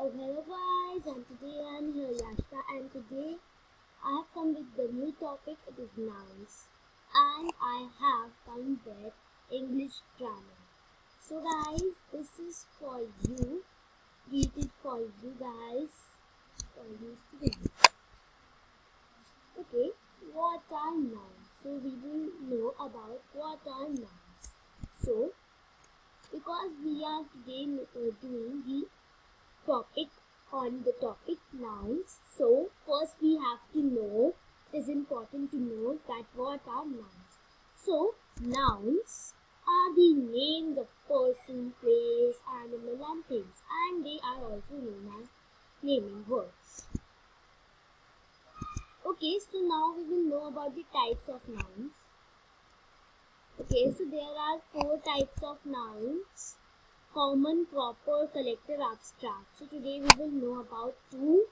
Hello guys, and today I'm here Yashka, and today I have come with the new topic. It is nouns, and I have come with English grammar. So guys, this is for you, created for you guys, for you students. Okay, what are nouns? So we will know about what are nouns. So because we are today doing the topic on the topic nouns, so first we have to know, it is important to know that what are nouns. So nouns are the names of person, place, animal and things, and they are also known as naming words. Okay, so now we will know about the types of nouns. Okay, so there are 4 types of nouns: common, proper, collective, abstract. So today we will know about the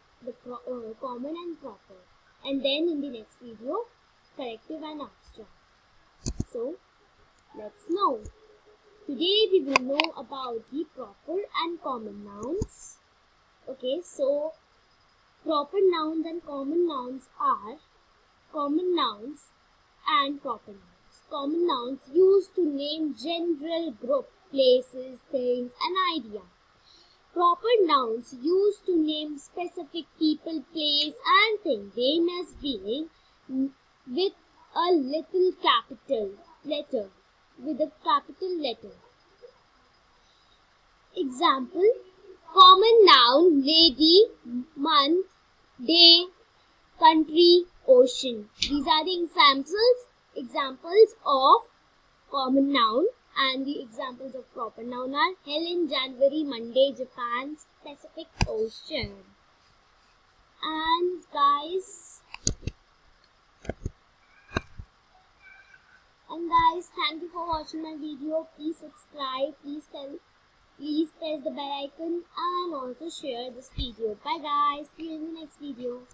common and proper, and then in the next video collective and abstract. So let's know. Today we will know about the proper and common nouns. Okay, so proper nouns and common nouns are common nouns and proper nouns. Common nouns used to name general group, places, things, and idea. Proper nouns used to name specific people, place, and thing. They must be with a little capital letter. Example: common noun: lady, month, day, country, ocean. These are the examples of common noun, and the examples of proper noun are Helen, January, Monday, Japan, Pacific Ocean. And guys, thank you for watching my video. Please subscribe, please press the bell icon, and also share this video. Bye guys, see you in the next video.